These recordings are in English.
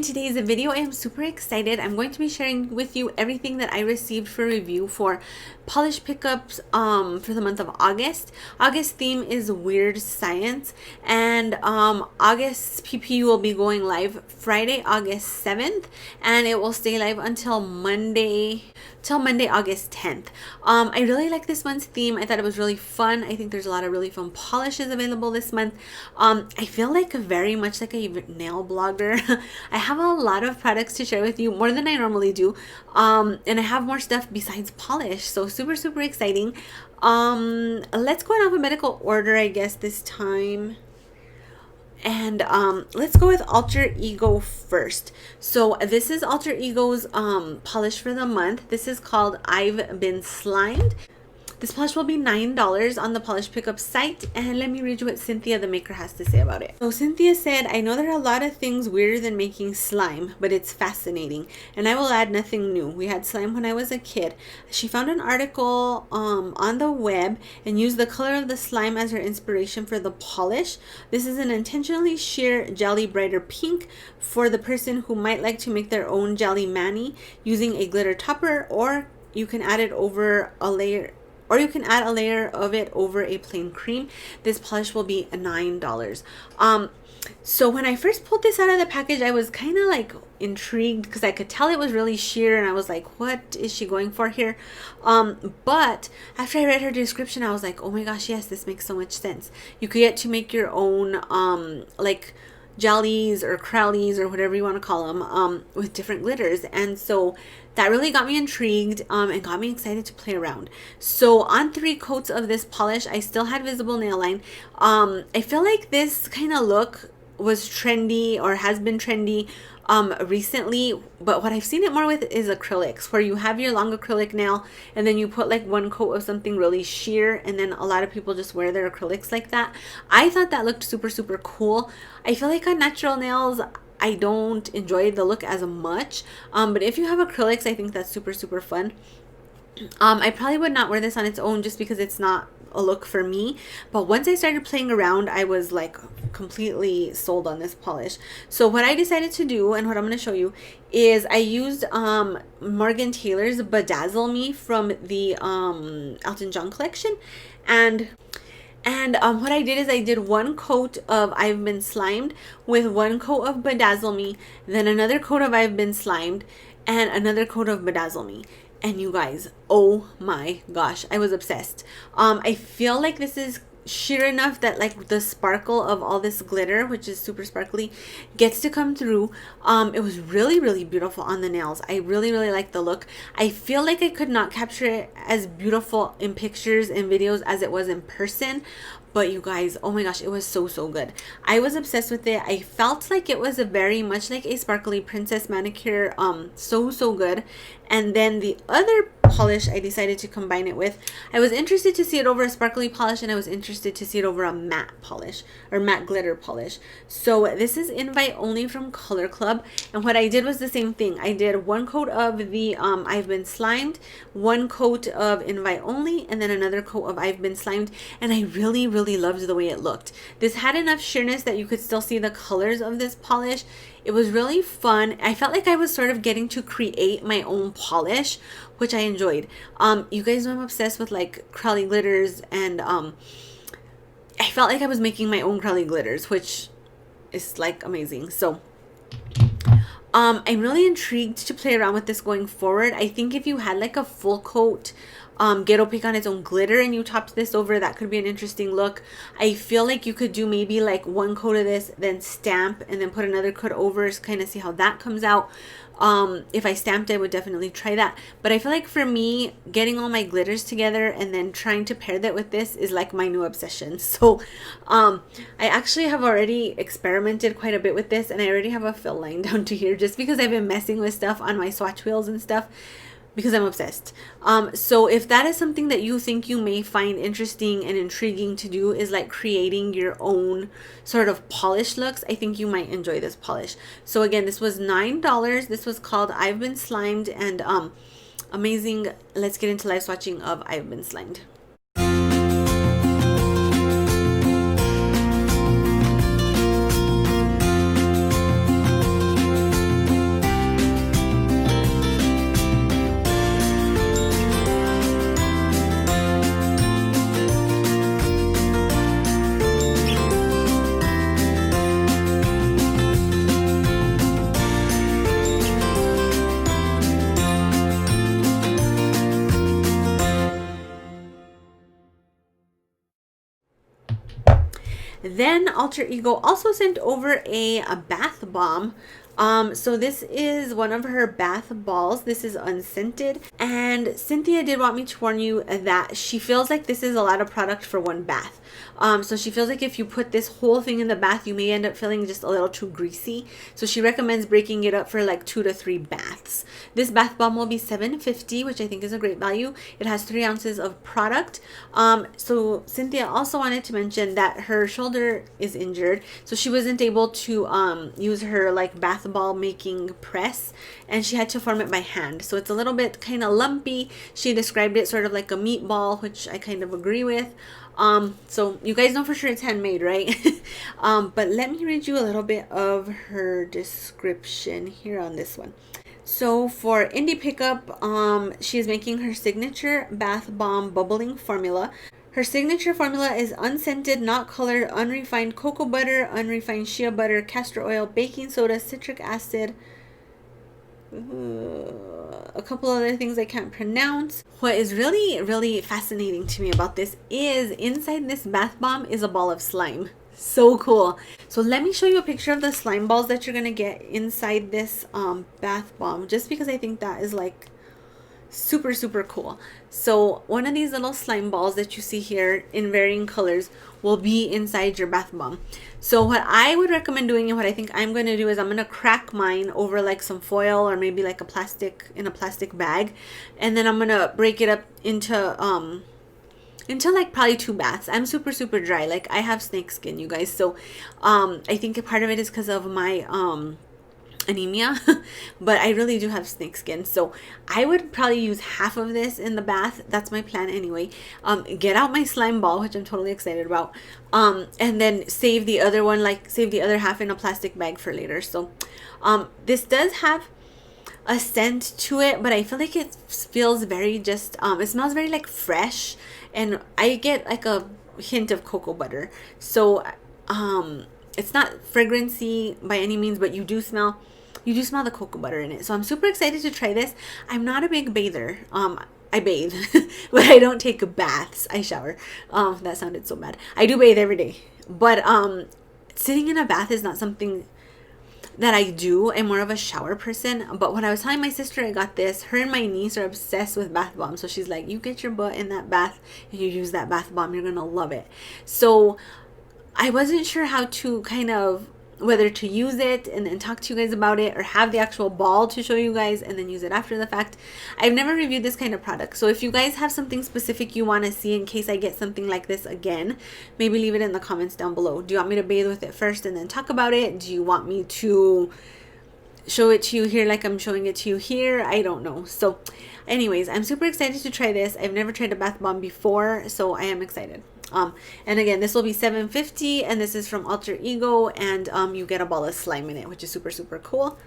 today's video, I am super excited. I'm going to be sharing with you everything that I received for review for polish pickups for the month of August. August theme is weird science, and August's PPU will be going live Friday, August 7th, and it will stay live until Monday, August 10th. I really like this month's theme. I thought it was really fun. I think there's a lot of really fun polishes available this month. I feel like very much like a nail blogger. I have a lot of products to share with you, more than I normally do, and I have more stuff besides polish, so super exciting. Let's go in alphabetical order, I guess, this time. And let's go with Alter Ego first. So this is Alter Ego's polish for the month. This is called Ive Been Slimed. This polish will be $9 on the polish pickup site, and let me read you what Cynthia the maker has to say about it. So Cynthia said, "I know there are a lot of things weirder than making slime, but it's fascinating, and I will add nothing new. We had slime when I was a kid." She found an article on the web and used the color of the slime as her inspiration for the polish. This is an intentionally sheer jelly brighter pink for the person who might like to make their own jelly mani using a glitter topper, or you can add it over a layer. Or you can add a layer of it over a plain cream. This polish will be $9. So when I first pulled this out of the package, I was kind of like intrigued because I could tell it was really sheer, and I was like, what is she going for here? But after I read her description, I was like, oh my gosh, yes, this makes so much sense. You could get to make your own like jellies or crowlies or whatever you want to call them with different glitters, and so that really got me intrigued and got me excited to play around. So on 3 coats of this polish, I still had visible nail line. I feel like this kind of look was trendy, or has been trendy recently, but what I've seen it more with is acrylics, where you have your long acrylic nail and then you put like 1 coat of something really sheer, and then a lot of people just wear their acrylics like that. I thought that looked super cool. I feel like on natural nails I don't enjoy the look as much, but if you have acrylics, I think that's super fun. I probably would not wear this on its own just because it's not a look for me, but once I started playing around, I was like completely sold on this polish. So what I decided to do, and what I'm going to show you, is I used Morgan Taylor's Bedazzle Me from the Elton John collection, and what I did is I did 1 coat of Ive Been Slimed with 1 coat of Bedazzle Me, then another coat of Ive Been Slimed, and another coat of Bedazzle Me. And you guys, oh my gosh, I was obsessed. I feel like this is sheer enough that like the sparkle of all this glitter, which is super sparkly, gets to come through. It was really beautiful on the nails. I really like the look. I feel like I could not capture it as beautiful in pictures and videos as it was in person, but you guys, oh my gosh, it was so good. I was obsessed with it. I felt like it was a very much like a sparkly princess manicure. So good. And then the other polish I decided to combine it with, I was interested to see it over a sparkly polish, and I was interested to see it over a matte polish, or matte glitter polish. So this is Invite Only from Color Club, and what I did was the same thing. I did 1 coat of the Ive Been Slimed, 1 coat of Invite Only, and then another coat of Ive Been Slimed, and I really loved the way it looked. This had enough sheerness that you could still see the colors of this polish. It was really fun. I felt like I was sort of getting to create my own polish, which I enjoyed. You guys know I'm obsessed with like crowley glitters, and I felt like I was making my own crowley glitters, which is like amazing. So I'm really intrigued to play around with this going forward. I think if you had like a full coat Ghetto Pink on its own glitter and you topped this over, that could be an interesting look. I feel like you could do maybe like 1 coat of this, then stamp, and then put another coat over to kind of see how that comes out. If I stamped, I would definitely try that. But I feel like for me, getting all my glitters together and then trying to pair that with this is like my new obsession. So I actually have already experimented quite a bit with this, and I already have a fill line down to here just because I've been messing with stuff on my swatch wheels and stuff, because I'm obsessed. So if that is something that you think you may find interesting and intriguing to do, is like creating your own sort of polish looks, I think you might enjoy this polish. So again, this was $9. This was called Ive Been Slimed, and amazing. Let's get into live swatching of Ive Been Slimed. Then Alter Ego also sent over a bath bomb. So this is one of her bath balls. This is unscented. And Cynthia did want me to warn you that she feels like this is a lot of product for one bath. So she feels like if you put this whole thing in the bath, you may end up feeling just a little too greasy. So she recommends breaking it up for like 2 to 3 baths. This bath bomb will be $7.50, which I think is a great value. It has 3 ounces of product. So Cynthia also wanted to mention that her shoulder is injured, so she wasn't able to use her like bath ball making press, and she had to form it by hand. So it's a little bit kind of lumpy. She described it sort of like a meatball, which I kind of agree with. So you guys know for sure it's handmade, right? But let me read you a little bit of her description here on this one. So for Indie Pickup, she is making her signature bath bomb bubbling formula. Her signature formula is unscented, not colored, unrefined cocoa butter, unrefined shea butter, castor oil, baking soda, citric acid, a couple other things I can't pronounce. What is really fascinating to me about this is inside this bath bomb is a ball of slime. So cool. So let me show you a picture of the slime balls that you're gonna get inside this bath bomb, just because I think that is like super cool. So one of these little slime balls that you see here in varying colors will be inside your bath bomb. So what I would recommend doing, and what I think I'm going to do, is I'm going to crack mine over like some foil or maybe like a plastic bag, and then I'm going to break it up into like probably 2 baths. I'm super dry. Like I have snake skin, you guys. So I think a part of it is because of my anemia, but I really do have snake skin, so I would probably use half of this in the bath. That's my plan anyway. Get out my slime ball, which I'm totally excited about, and then save the other one, like save the other half in a plastic bag for later. So this does have a scent to it, but I feel like it feels very just it smells very like fresh, and I get like a hint of cocoa butter. So it's not fragrancy by any means, but you do smell the cocoa butter in it. So I'm super excited to try this. I'm not a big bather. I bathe, but I don't take baths. I shower. That sounded so bad. I do bathe every day, but sitting in a bath is not something that I do. I'm more of a shower person. But when I was telling my sister I got this, her and my niece are obsessed with bath bombs. So she's like, you get your butt in that bath and you use that bath bomb, you're gonna love it. So I wasn't sure how to kind of whether to use it and then talk to you guys about it, or have the actual ball to show you guys and then use it after the fact. I've never reviewed this kind of product, so if you guys have something specific you want to see in case I get something like this again, maybe leave it in the comments down below. Do you want me to bathe with it first and then talk about it? Do you want me to show it to you here like I'm showing it to you here? I don't know. So anyways, I'm super excited to try this. I've never tried a bath bomb before, so I am excited. And again, this will be $7.50, and this is from Alter Ego, and you get a ball of slime in it, which is super cool.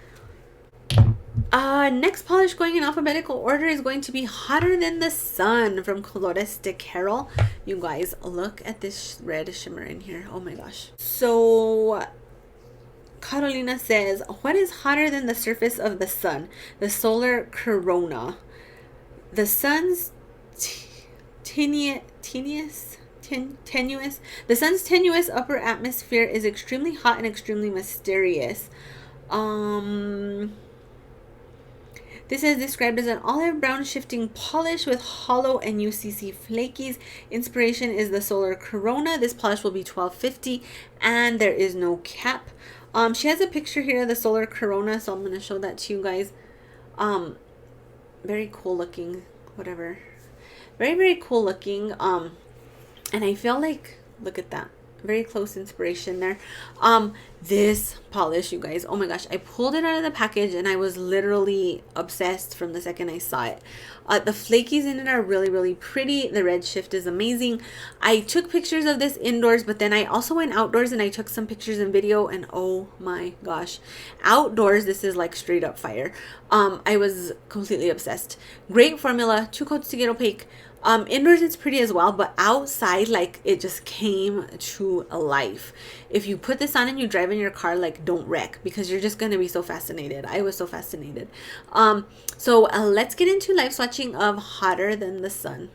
Next polish going in alphabetical order is going to be Hotter Than the Sun from Colores de Carol. You guys, look at this red shimmer in here. Oh my gosh. So Carolina says, what is hotter than the surface of the sun? The solar corona. The sun's tenuous. The sun's tenuous upper atmosphere is extremely hot and extremely mysterious. This is described as an olive brown shifting polish with hollow and UCC flakies. Inspiration is the solar corona. This polish will be $12.50, and there is no cap. She has a picture here of the solar corona, so I'm going to show that to you guys. Very cool looking, whatever. Very cool looking. And I feel like, look at that, very close inspiration there. This polish, you guys, oh my gosh, I pulled it out of the package and I was literally obsessed from the second I saw it. The flakies in it are really pretty. The red shift is amazing. I took pictures of this indoors, but then I also went outdoors and I took some pictures and video, and oh my gosh, outdoors this is like straight up fire. I was completely obsessed. Great formula, 2 coats to get opaque. Indoors it's pretty as well, but outside, like, it just came to life. If you put this on and you drive in your car, like, don't wreck, because you're just gonna be so fascinated. I was so fascinated. So let's get into live swatching of Hotter Than the Sun.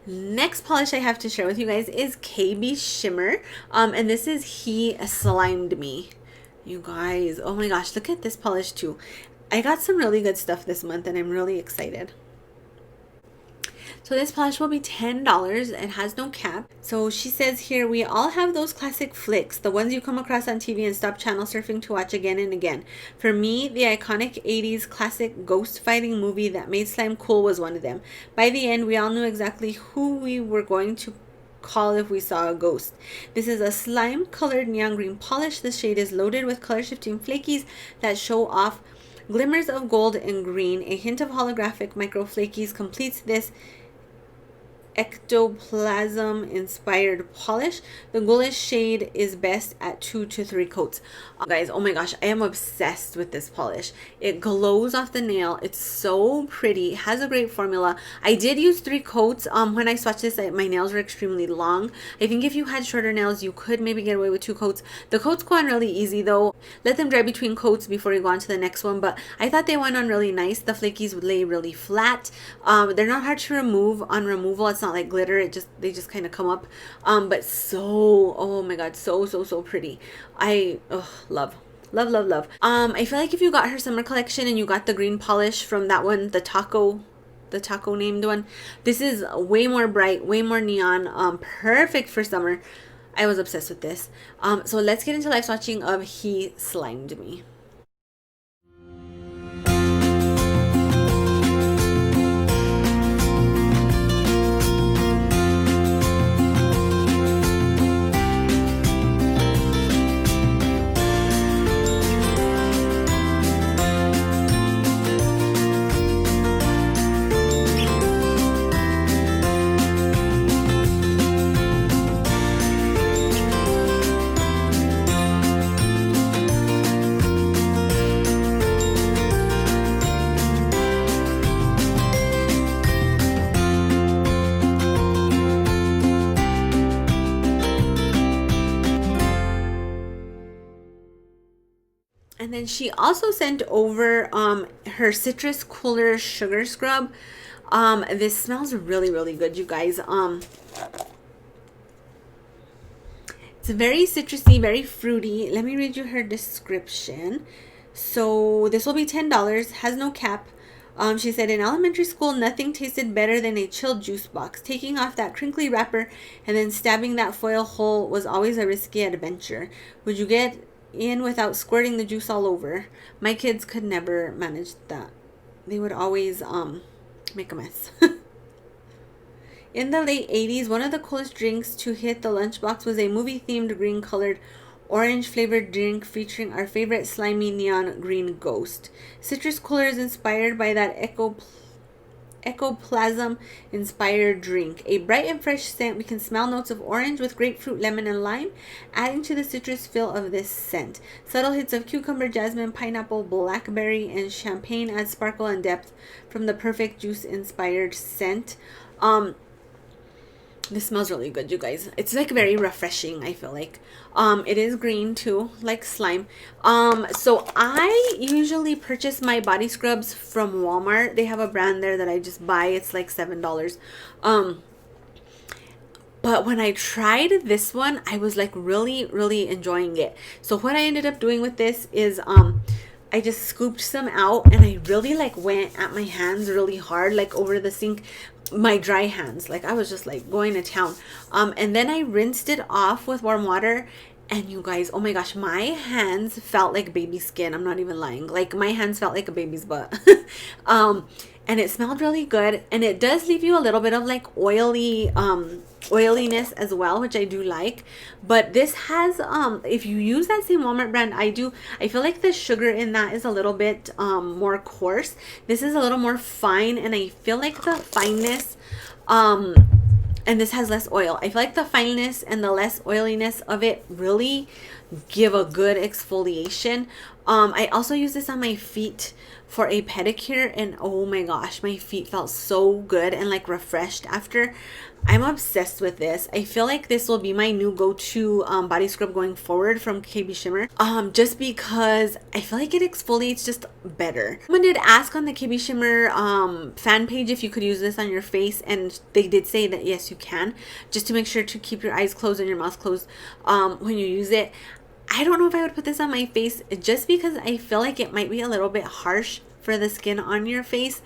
Next polish I have to share with you guys is KB Shimmer. And this is He Slimed Me. You guys, oh my gosh, look at this polish too. I got some really good stuff this month and I'm really excited. So this polish will be $10. It has no cap. So she says here, we all have those classic flicks, the ones you come across on TV and stop channel surfing to watch again and again. For me, the iconic 80s classic ghost fighting movie that made slime cool was one of them. By the end, we all knew exactly who we were going to call if we saw a ghost. This is a slime colored neon green polish. The shade is loaded with color shifting flakies that show off glimmers of gold and green. A hint of holographic micro flakies completes this ectoplasm inspired polish. The ghoulish shade is best at 2 to 3 coats. Guys, oh my gosh, I am obsessed with this polish. It glows off the nail. It's so pretty. It has a great formula. I did use 3 coats. When I swatched this, my nails were extremely long. I think if you had shorter nails, you could maybe get away with 2 coats. The coats go on really easy though. Let them dry between coats before you go on to the next one, but I thought they went on really nice. The flakies would lay really flat. They're not hard to remove on removal. It's not like glitter, they just kind of come up, but so, oh my god, so pretty. I love. I feel like if you got her summer collection and you got the green polish from that one, the taco named one, this is way more bright, way more neon, perfect for summer. I was obsessed with this. So let's get into live swatching of He Slimed Me. And then she also sent over her Citrus Cooler Sugar Scrub. This smells really good, you guys. It's very citrusy, very fruity. Let me read you her description. So this will be $10, has no cap. She said, in elementary school, nothing tasted better than a chilled juice box. Taking off that crinkly wrapper and then stabbing that foil hole was always a risky adventure. Would you get in without squirting the juice all over? My kids could never manage that. They would always make a mess. In the late 80s, one of the coolest drinks to hit the lunchbox was a movie-themed green-colored orange-flavored drink featuring our favorite slimy neon green ghost. Citrus Cooler is inspired by that ectoplasm-inspired drink. A bright and fresh scent. We can smell notes of orange with grapefruit, lemon, and lime, adding to the citrus feel of this scent. Subtle hits of cucumber, jasmine, pineapple, blackberry, and champagne add sparkle and depth from the perfect juice-inspired scent. This smells really good, you guys. It's like very refreshing, I feel like. It is green too, like slime. So I usually purchase my body scrubs from Walmart. They have a brand there that I just buy. It's like $7. But when I tried this one, I was like really enjoying it. So what I ended up doing with this is I just scooped some out and I really like went at my hands really hard, like over the sink, my dry hands. Like I was just like going to town. And then I rinsed it off with warm water. And you guys, oh my gosh, my hands felt like baby skin. I'm not even lying. Like my hands felt like a baby's butt. And it smelled really good. And it does leave you a little bit of like oiliness as well, which I do like. But this has if you use that same Walmart brand I feel like the sugar in that is a little bit more coarse. This is a little more fine, and I feel like the fineness and this has less oil. I feel like the fineness and the less oiliness of it really give a good exfoliation. I also use this on my feet for a pedicure, and oh my gosh, my feet felt so good and like refreshed after. I'm obsessed with this. I feel like this will be my new go-to body scrub going forward from KB Shimmer, just because I feel like it exfoliates just better. Someone did ask on the KB Shimmer fan page if you could use this on your face, and they did say that yes, you can, just to make sure to keep your eyes closed and your mouth closed when you use it. I don't know if I would put this on my face, just because I feel like it might be a little bit harsh for the skin on your face,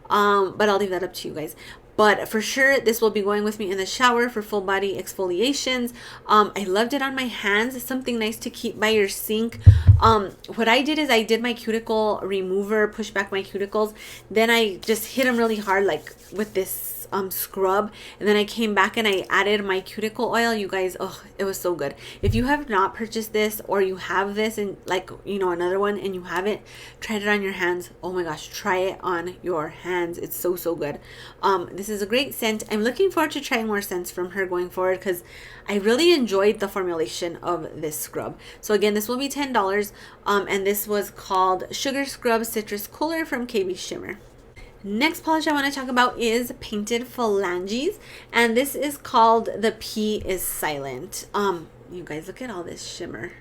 but I'll leave that up to you guys. But for sure, this will be going with me in the shower for full body exfoliations. I loved it on my hands. It's something nice to keep by your sink. What I did is I did my cuticle remover, push back my cuticles. Then I just hit them really hard, like with this scrub, and then I came back and I added my cuticle oil. You guys, oh, it was so good. If you have not purchased this, or you have this and like, you know, another one and you haven't tried it on your hands, oh my gosh, try it on your hands. It's so good. This is a great scent. I'm looking forward to trying more scents from her going forward, because I really enjoyed the formulation of this scrub. So again, this will be $10, and this was called Sugar Scrub Citrus Cooler from KB Shimmer. Next polish I want to talk about is Painted Phalanges, and this is called The P is Silent. You guys, look at all this shimmer.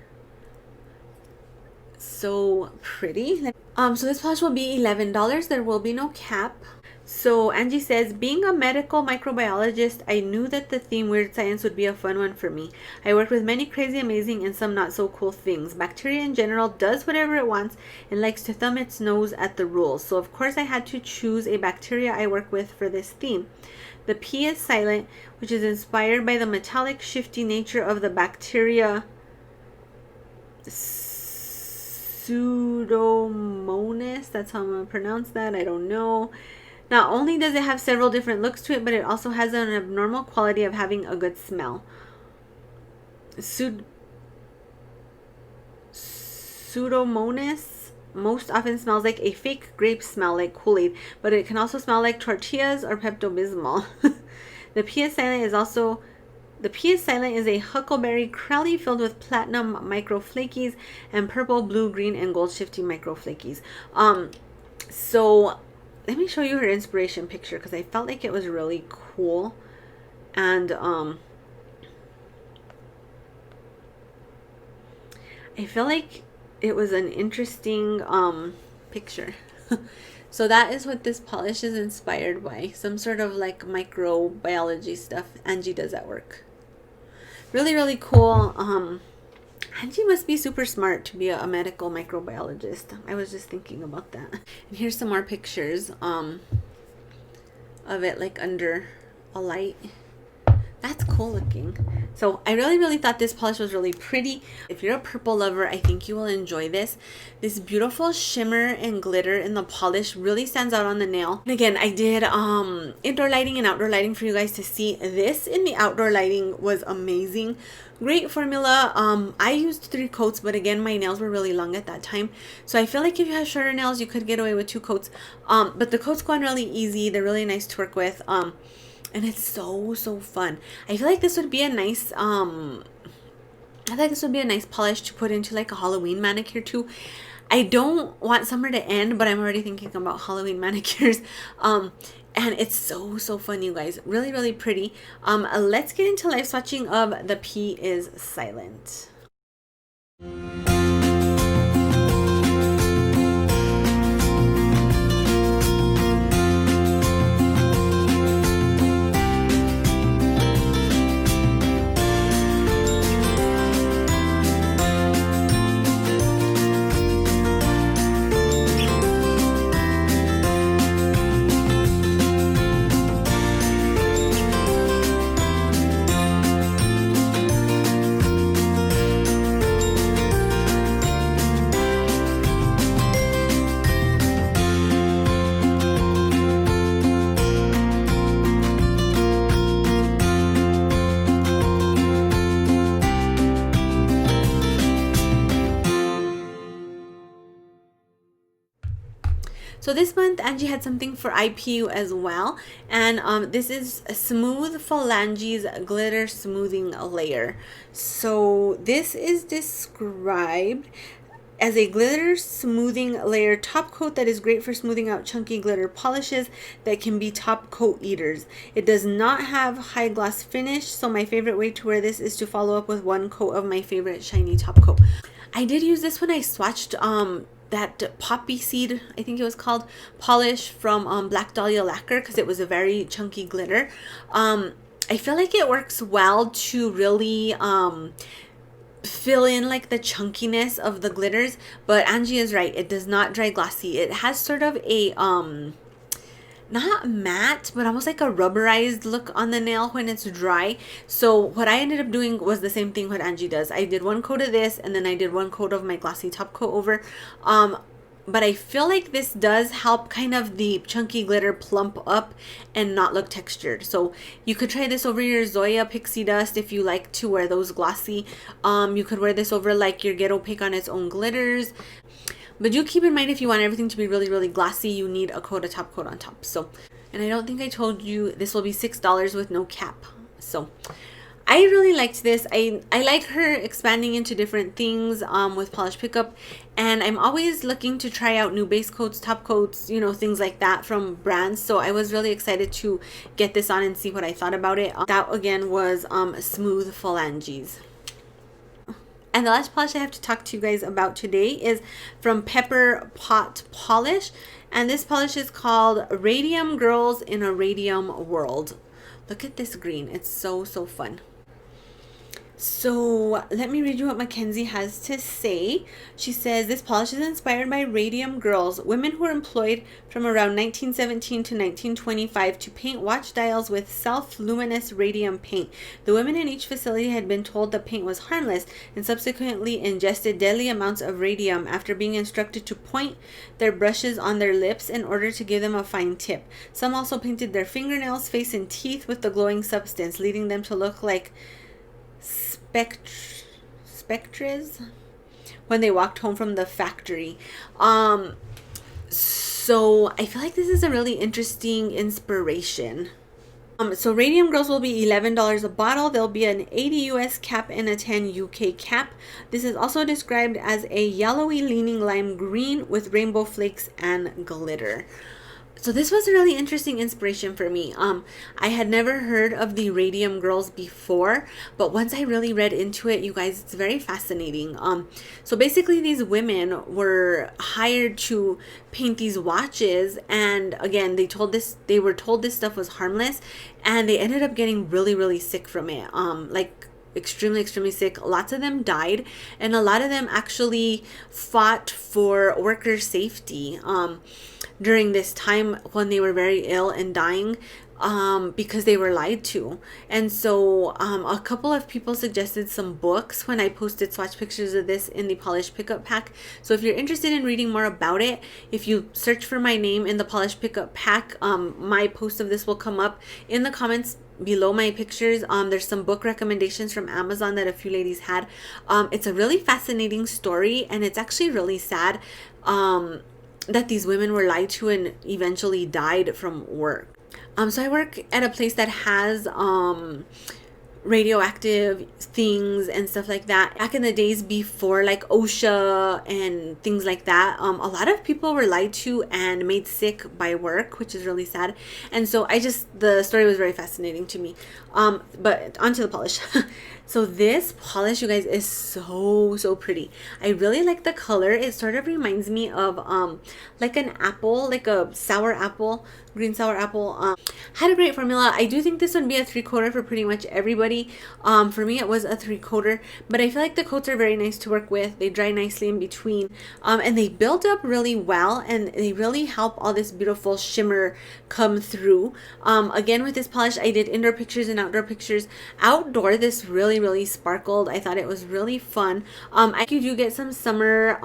So pretty. So this polish will be $11. There will be no cap. So Angie says, being a medical microbiologist, I knew that the theme weird science would be a fun one for me. I worked with many crazy, amazing, and some not so cool things. Bacteria in general does whatever it wants and likes to thumb its nose at the rules. So of course I had to choose a bacteria I work with for this theme. The P is silent, which is inspired by the metallic, shifty nature of the bacteria Pseudomonas. That's how I'm going to pronounce that. I don't know. Not only does it have several different looks to it, but it also has an abnormal quality of having a good smell. Pseudomonas most often smells like a fake grape smell, like Kool-Aid, but it can also smell like tortillas or Pepto-Bismol. The P.S. Silent is a huckleberry crowley filled with platinum microflakies and purple, blue, green, and gold shifty microflakies. So let me show you her inspiration picture, because I felt like it was really cool. And I feel like it was an interesting picture. So that is what this polish is inspired by. Some sort of like microbiology stuff Angie does at work. Really cool. Angie must be super smart to be a medical microbiologist. I was just thinking about that. And here's some more pictures of it like under a light. That's cool looking. So I really thought this polish was really pretty. If you're a purple lover, I think you will enjoy this. This beautiful shimmer and glitter in the polish really stands out on the nail. And again, I did indoor lighting and outdoor lighting for you guys to see. This in the outdoor lighting was amazing. Great formula. I used 3 coats, but again, my nails were really long at that time. So I feel like if you have shorter nails, you could get away with 2 coats. But the coats go on really easy. They're really nice to work with. And it's so fun. I feel like this would be a nice polish to put into like a Halloween manicure too. I don't want summer to end, but I'm already thinking about Halloween manicures. And it's so fun, you guys. Really pretty. Let's get into live swatching of The P is Silent. So this month Angie had something for IPU as well, and this is a smooth Phalanges glitter smoothing layer. So this is described as a glitter smoothing layer top coat that is great for smoothing out chunky glitter polishes that can be top coat eaters. It does not have high gloss finish, so my favorite way to wear this is to follow up with one coat of my favorite shiny top coat. I did use this when I swatched that poppy seed, I think it was called, polish from Black Dahlia Lacquer, because it was a very chunky glitter. I feel like it works well to really fill in like the chunkiness of the glitters, but Angie is right, it does not dry glossy. It has sort of a not matte, but almost like a rubberized look on the nail when it's dry. So what I ended up doing was the same thing what Angie does. I did one coat of this, and then I did one coat of my glossy top coat over. But I feel like this does help kind of the chunky glitter plump up and not look textured. So you could try this over your Zoya Pixie Dust if you like to wear those glossy. You could wear this over like your Get Opaque on its own glitters. But do keep in mind, if you want everything to be really, really glossy, you need a coat, a top coat on top. So, and I don't think I told you this will be $6 with no cap. So I really liked this. I like her expanding into different things with Polish Pickup, and I'm always looking to try out new base coats, top coats, you know, things like that from brands. So I was really excited to get this on and see what I thought about it. That again was Smooth Phalanges. And the last polish I have to talk to you guys about today is from Pepper Pot Polish. And this polish is called Radium Girls in a Radium World. Look at this green. It's so, so fun. So let me read you what Mackenzie has to say. She says, this polish is inspired by Radium Girls, women who were employed from around 1917 to 1925 to paint watch dials with self-luminous radium paint. The women in each facility had been told the paint was harmless and subsequently ingested deadly amounts of radium after being instructed to point their brushes on their lips in order to give them a fine tip. Some also painted their fingernails, face, and teeth with the glowing substance, leading them to look like spectres when they walked home from the factory. So I feel like this is a really interesting inspiration. So Radium Girls will be $11 a bottle. There'll be an 80 US cap and a 10 UK cap. This is also described as a yellowy leaning lime green with rainbow flakes and glitter. So this was a really interesting inspiration for me. I had never heard of the Radium Girls before, but once I really read into it, you guys, it's very fascinating. So basically these women were hired to paint these watches, and again, they were told this stuff was harmless, and they ended up getting really, really sick from it. Like extremely, extremely sick. Lots of them died, and a lot of them actually fought for worker safety during this time when they were very ill and dying, because they were lied to. And so a couple of people suggested some books when I posted swatch pictures of this in the Polish Pickup pack. So if you're interested in reading more about it, if you search for my name in the Polish Pickup pack, my post of this will come up in the comments below my pictures. There's some book recommendations from Amazon that a few ladies had. It's a really fascinating story, and it's actually really sad that these women were lied to and eventually died from work. So I work at a place that has radioactive things and stuff like that. Back in the days before like OSHA and things like that, a lot of people were lied to and made sick by work, which is really sad. And so the story was very fascinating to me. But onto the polish. So this polish, you guys, is so, so pretty. I really like the color. It sort of reminds me of like an apple, like a sour apple, green sour apple. Had a great formula. I do think this would be a 3-coater for pretty much everybody. For me, it was a 3-coater, but I feel like the coats are very nice to work with. They dry nicely in between, and they build up really well, and they really help all this beautiful shimmer come through. Again, with this polish, I did indoor pictures and outdoor pictures. Outdoor, this really sparkled. I thought it was really fun. I do get some summer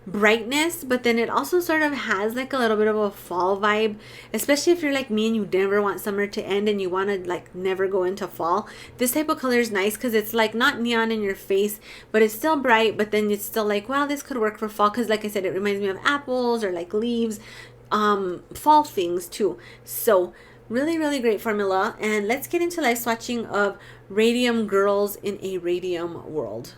brightness, but then it also sort of has like a little bit of a fall vibe, especially if you're like me and you never want summer to end and you want to like never go into fall. This type of color is nice because it's like not neon in your face, but it's still bright, but then it's still like, wow, this could work for fall, because like I said, it reminds me of apples or like leaves, fall things too. So really, really great formula. And let's get into live swatching of Radium Girls in a Radium World.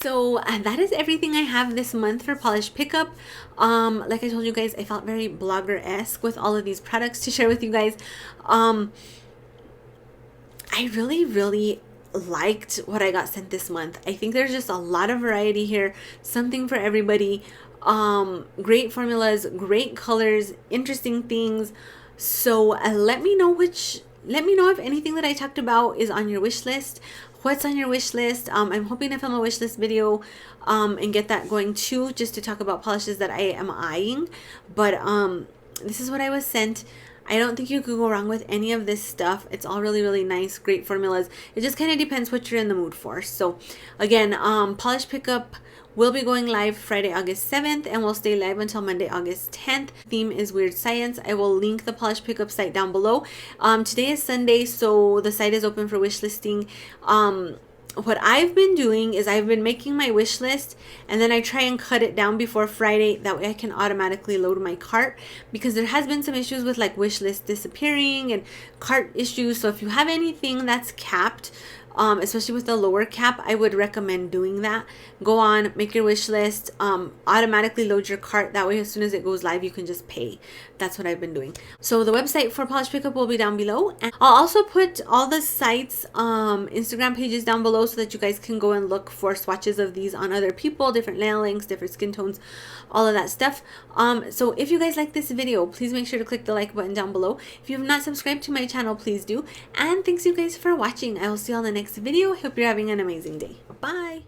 So that is everything I have this month for polish pickup. Like I told you guys, I felt very blogger-esque with all of these products to share with you guys. I really liked what I got sent this month. I think there's just a lot of variety here, something for everybody. Great formulas, great colors, interesting things. So let me know if anything that I talked about is on your wish list. What's on your wish list? I'm hoping to film a wish list video and get that going too, just to talk about polishes that I am eyeing. But this is what I was sent. I don't think you could go wrong with any of this stuff. It's all really nice, great formulas. It just kind of depends what you're in the mood for. So again, polish pickup will be going live Friday, August 7th, and we'll stay live until Monday, August 10th. Theme is Weird Science. I will link the polish pickup site down below. Today is Sunday, so the site is open for wish listing. What I've been doing is I've been making my wish list, and then I try and cut it down before Friday. That way I can automatically load my cart, because there has been some issues with like wish list disappearing and cart issues. So if you have anything that's capped, especially with the lower cap, I would recommend doing that. Go on, make your wish list, automatically load your cart. That way as soon as it goes live, you can just pay. That's what I've been doing. So the website for polish pickup will be down below, and I'll also put all the sites Instagram pages down below so that you guys can go and look for swatches of these on other people, different nail lengths, different skin tones, all of that stuff. So if you guys like this video, please make sure to click the like button down below. If you have not subscribed to my channel, please do. And thanks you guys for watching. I will see you on the next video. Hope you're having an amazing day. Bye.